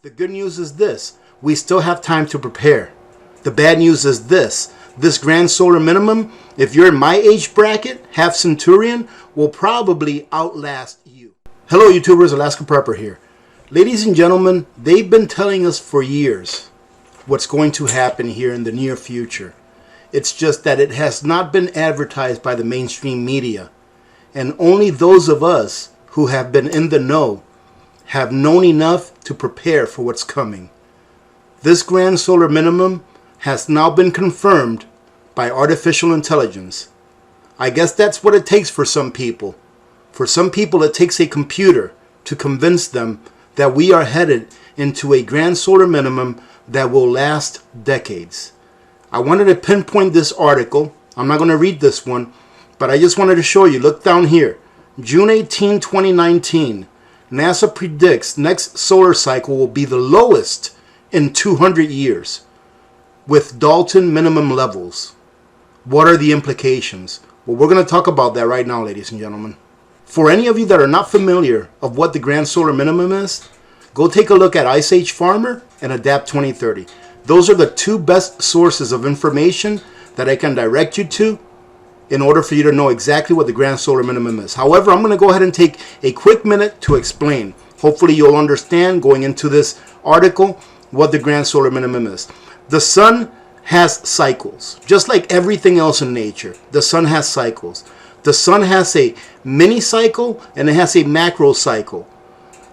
The good news is this: we still have time to prepare. The bad news is this grand solar minimum, if you're in my age bracket, half centurion, will probably outlast you. Hello YouTubers, Alaska Prepper here. Ladies and gentlemen, they've been telling us for years what's going to happen here in the near future. It's just that it has not been advertised by the mainstream media. And only those of us who have been in the know have known enough to prepare for what's coming. This grand solar minimum has now been confirmed by artificial intelligence. I guess that's what it takes for some people. For some people, it takes a computer to convince them that we are headed into a grand solar minimum that will last decades. I wanted to pinpoint this article. I'm not going to read this one, but I just wanted to show you. Look down here. June 18, 2019. NASA predicts next solar cycle will be the lowest in 200 years with Dalton minimum levels. What are the implications? Well, we're going to talk about that right now, ladies and gentlemen. For any of you that are not familiar of what the grand solar minimum is, go take a look at Ice Age Farmer and Adapt 2030. Those are the two best sources of information that I can direct you to in order for you to know exactly what the grand solar minimum is. However, I'm going to go ahead and take a quick minute to explain. Hopefully you'll understand going into this article what the grand solar minimum is. The sun has cycles, just like everything else in nature. The sun has cycles. The sun has a mini cycle and it has a macro cycle.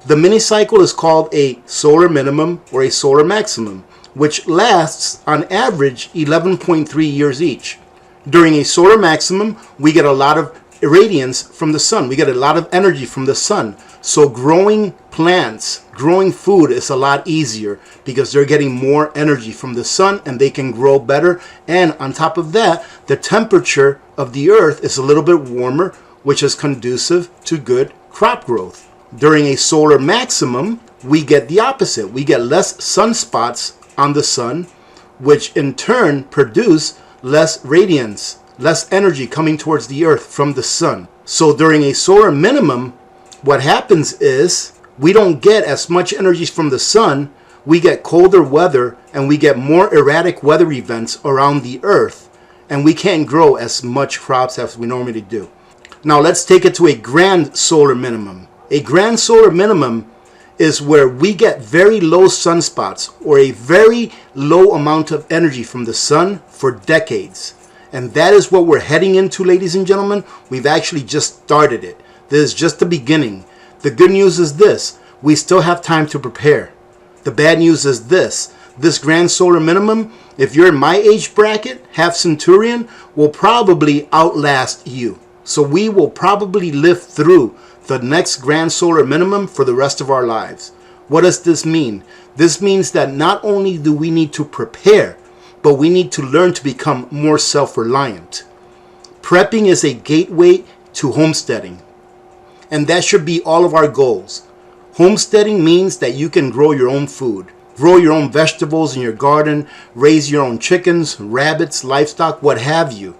The mini cycle is called a solar minimum or a solar maximum, which lasts on average 11.3 years each. During a solar maximum, we get a lot of irradiance from the sun. We get a lot of energy from the sun. So growing plants, growing food is a lot easier because they're getting more energy from the sun and they can grow better. And on top of that, the temperature of the earth is a little bit warmer, which is conducive to good crop growth. During a solar maximum, we get the opposite. We get less sunspots on the sun, which in turn produce less radiance, less energy coming towards the earth from the sun. So during a solar minimum, what happens is we don't get as much energy from the sun. We get colder weather and we get more erratic weather events around the earth, and we can't grow as much crops as we normally do. Now let's take it to a grand solar minimum. A grand solar minimum is where we get very low sunspots or a very low amount of energy from the sun for decades. And that is what we're heading into, ladies and gentlemen. We've actually just started it. This is just the beginning. The good news is this: we still have time to prepare. The bad news is this grand solar minimum, if you're in my age bracket, half centurion, will probably outlast you. So we will probably live through the next grand solar minimum for the rest of our lives. What does this mean? This means that not only do we need to prepare, but we need to learn to become more self-reliant. Prepping is a gateway to homesteading, and that should be all of our goals. Homesteading means that you can grow your own food, grow your own vegetables in your garden, raise your own chickens, rabbits, livestock, what have you.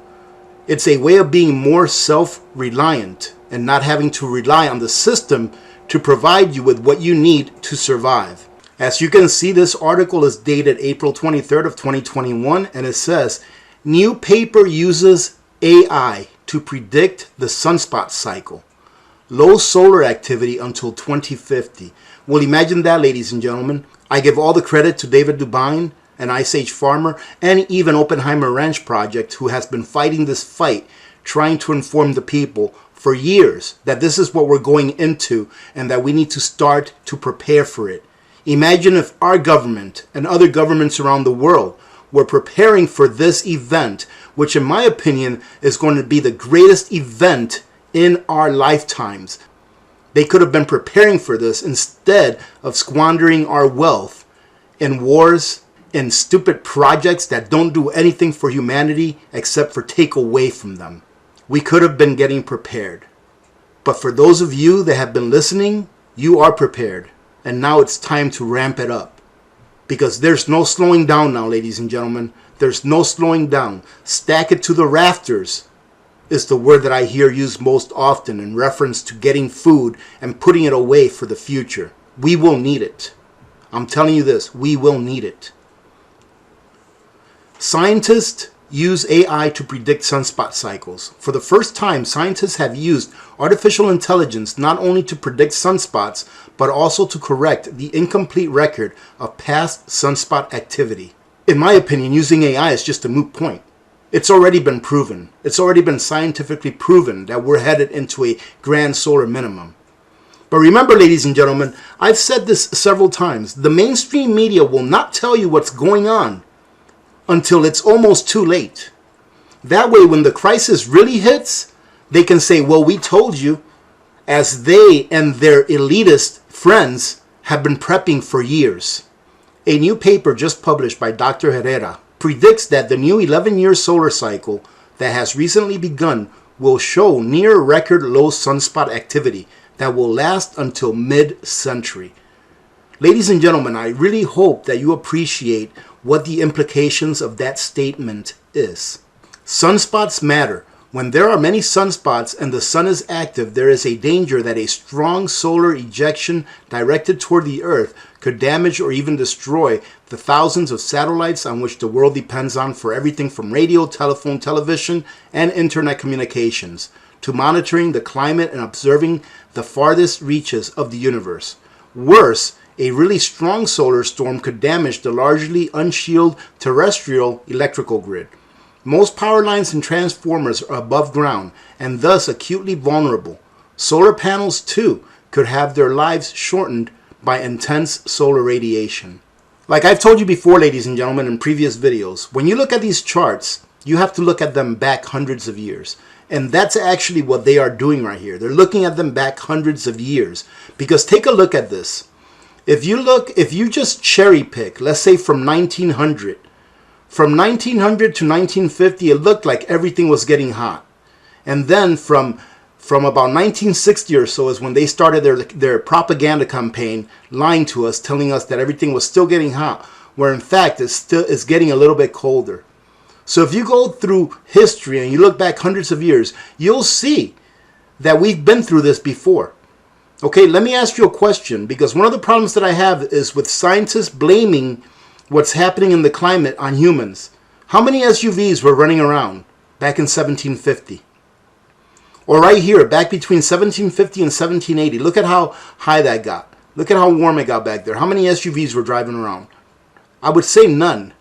It's a way of being more self-reliant and not having to rely on the system to provide you with what you need to survive. As you can see, this article is dated April 23rd of 2021, and it says, new paper uses AI to predict the sunspot cycle. Low solar activity until 2050. Well, imagine that, ladies and gentlemen. I give all the credit to David Dubine, an Ice Age Farmer, and even Oppenheimer Ranch Project, who has been fighting this fight, trying to inform the people for years that this is what we're going into and that we need to start to prepare for it. Imagine if our government and other governments around the world were preparing for this event, which in my opinion is going to be the greatest event in our lifetimes. They could have been preparing for this instead of squandering our wealth in wars and stupid projects that don't do anything for humanity except for take away from them. We could have been getting prepared. But for those of you that have been listening, you are prepared. And now it's time to ramp it up. Because there's no slowing down now, ladies and gentlemen. There's no slowing down. Stack it to the rafters is the word that I hear used most often in reference to getting food and putting it away for the future. We will need it. I'm telling you this, we will need it. Scientists use AI to predict sunspot cycles. For the first time, scientists have used artificial intelligence not only to predict sunspots, but also to correct the incomplete record of past sunspot activity. In my opinion, using AI is just a moot point. It's already been proven. It's already been scientifically proven that we're headed into a grand solar minimum. But remember, ladies and gentlemen, I've said this several times. The mainstream media will not tell you what's going on until it's almost too late. That way, when the crisis really hits, they can say, well, we told you, as they and their elitist friends have been prepping for years. A new paper just published by Dr. Herrera predicts that the new 11-year solar cycle that has recently begun will show near record low sunspot activity that will last until mid-century. Ladies and gentlemen, I really hope that you appreciate what the implications of that statement is. Sunspots matter. When there are many sunspots and the sun is active, there is a danger that a strong solar ejection directed toward the Earth could damage or even destroy the thousands of satellites on which the world depends on for everything from radio, telephone, television, and internet communications to monitoring the climate and observing the farthest reaches of the universe. Worse, a really strong solar storm could damage the largely unshielded terrestrial electrical grid. Most power lines and transformers are above ground and thus acutely vulnerable. Solar panels, too, could have their lives shortened by intense solar radiation. Like I've told you before, ladies and gentlemen, in previous videos, when you look at these charts, you have to look at them back hundreds of years. And that's actually what they are doing right here. They're looking at them back hundreds of years. Because take a look at this. If you just cherry pick, let's say from 1900 to 1950, it looked like everything was getting hot. And then from about 1960 or so is when they started their propaganda campaign, lying to us, telling us that everything was still getting hot, where in fact it's getting a little bit colder. So if you go through history and you look back hundreds of years, you'll see that we've been through this before. Okay, let me ask you a question, because one of the problems that I have is with scientists blaming what's happening in the climate on humans. How many SUVs were running around back in 1750? Or right here, back between 1750 and 1780. Look at how high that got. Look at how warm it got back there. How many SUVs were driving around? I would say none.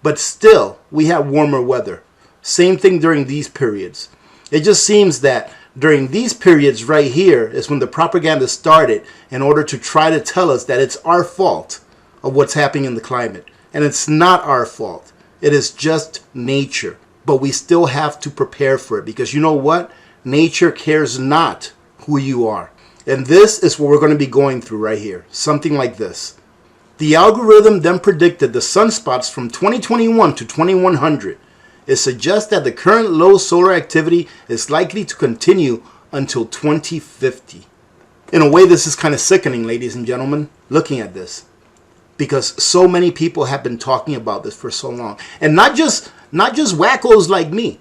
But still, we had warmer weather. Same thing during these periods. It just seems that during these periods right here is when the propaganda started in order to try to tell us that it's our fault of what's happening in the climate. And it's not our fault. It is just nature. But we still have to prepare for it, because you know what? Nature cares not who you are. And this is what we're going to be going through right here. Something like this. The algorithm then predicted the sunspots from 2021 to 2100. It suggests that the current low solar activity is likely to continue until 2050. In a way, this is kind of sickening, ladies and gentlemen, looking at this. Because so many people have been talking about this for so long. And not just wackos like me,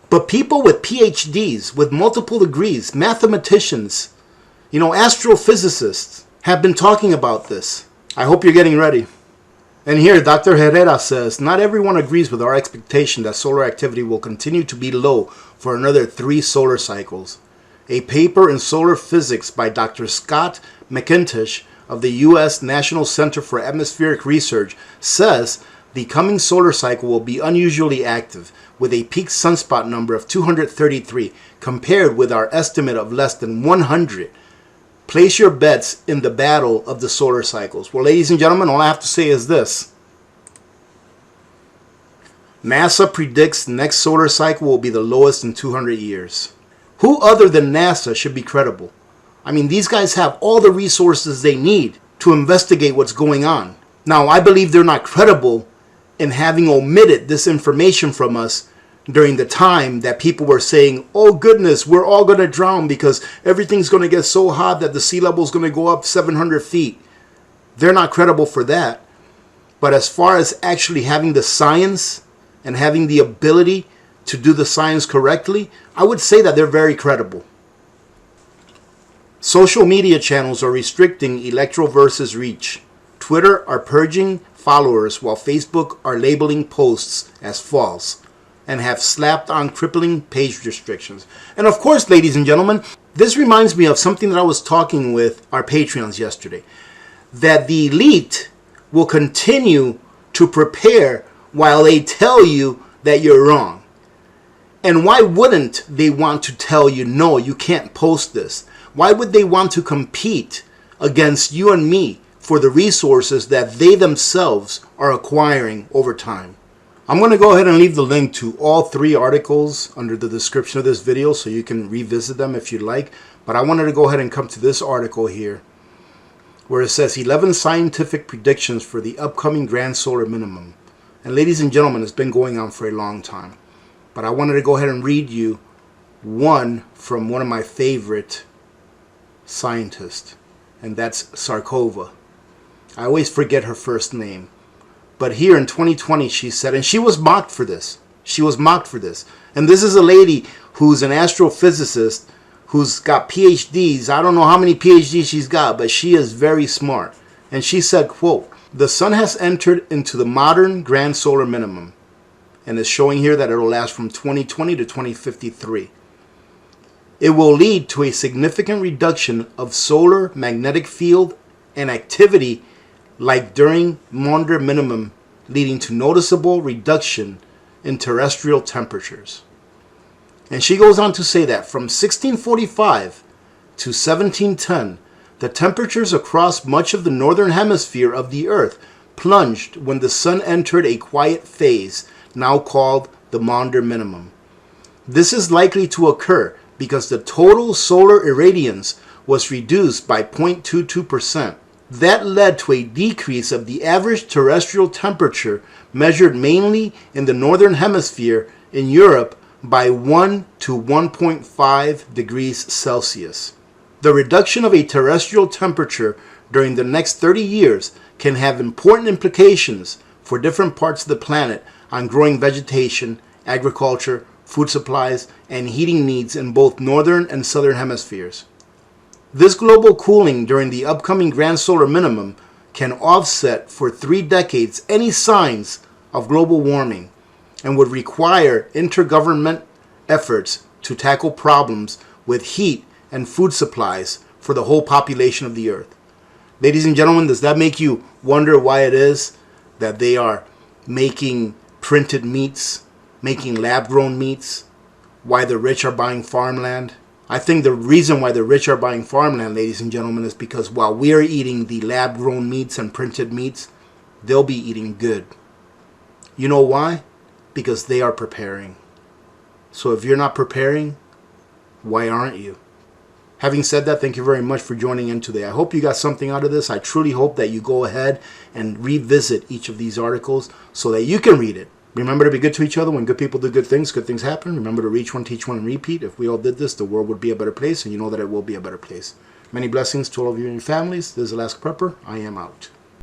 but people with PhDs, with multiple degrees, mathematicians, astrophysicists have been talking about this. I hope you're getting ready. And here, Dr. Herrera says, not everyone agrees with our expectation that solar activity will continue to be low for another 3 solar cycles. A paper in solar physics by Dr. Scott McIntosh of the U.S. National Center for Atmospheric Research says the coming solar cycle will be unusually active, with a peak sunspot number of 233 compared with our estimate of less than 100. Place your bets in the battle of the solar cycles. Well, ladies and gentlemen, all I have to say is this. NASA predicts next solar cycle will be the lowest in 200 years. Who other than NASA should be credible? I mean, these guys have all the resources they need to investigate what's going on. Now, I believe they're not credible in having omitted this information from us during the time that people were saying, oh goodness, we're all going to drown because everything's going to get so hot that the sea level is going to go up 700 feet. They're not credible for that. But as far as actually having the science and having the ability to do the science correctly, I would say that they're very credible. Social media channels are restricting electroverse's reach. Twitter are purging followers while Facebook are labeling posts as false and have slapped on crippling page restrictions. And of course, ladies and gentlemen, this reminds me of something that I was talking with our Patreons yesterday, that the elite will continue to prepare while they tell you that you're wrong. And why wouldn't they want to tell you, no, you can't post this? Why would they want to compete against you and me for the resources that they themselves are acquiring over time? I'm going to go ahead and leave the link to all 3 articles under the description of this video so you can revisit them if you'd like. But I wanted to go ahead and come to this article here where it says 11 scientific predictions for the upcoming grand solar minimum. And ladies and gentlemen, it's been going on for a long time. But I wanted to go ahead and read you one from one of my favorite scientists, and that's Sarkova. I always forget her first name. But here in 2020, she said, and she was mocked for this. She was mocked for this. And this is a lady who's an astrophysicist who's got PhDs. I don't know how many PhDs she's got, but she is very smart. And she said, quote, "The sun has entered into the modern grand solar minimum." And it's showing here that it will last from 2020 to 2053. "It will lead to a significant reduction of solar magnetic field and activity like during Maunder minimum, leading to noticeable reduction in terrestrial temperatures." And she goes on to say that from 1645 to 1710, the temperatures across much of the northern hemisphere of the Earth plunged when the sun entered a quiet phase, now called the Maunder minimum. This is likely to occur because the total solar irradiance was reduced by 0.22%. That led to a decrease of the average terrestrial temperature measured mainly in the northern hemisphere in Europe by 1 to 1.5 degrees Celsius. The reduction of a terrestrial temperature during the next 30 years can have important implications for different parts of the planet on growing vegetation, agriculture, food supplies, and heating needs in both northern and southern hemispheres. This global cooling during the upcoming grand solar minimum can offset for 3 decades any signs of global warming and would require intergovernment efforts to tackle problems with heat and food supplies for the whole population of the Earth. Ladies and gentlemen, does that make you wonder why it is that they are making printed meats, making lab-grown meats, why the rich are buying farmland? I think the reason why the rich are buying farmland, ladies and gentlemen, is because while we are eating the lab-grown meats and printed meats, they'll be eating good. You know why? Because they are preparing. So if you're not preparing, why aren't you? Having said that, thank you very much for joining in today. I hope you got something out of this. I truly hope that you go ahead and revisit each of these articles so that you can read it. Remember to be good to each other. When good people do good things happen. Remember to reach one, teach one, and repeat. If we all did this, the world would be a better place, and you know that it will be a better place. Many blessings to all of you and your families. This is Alaska Prepper. I am out.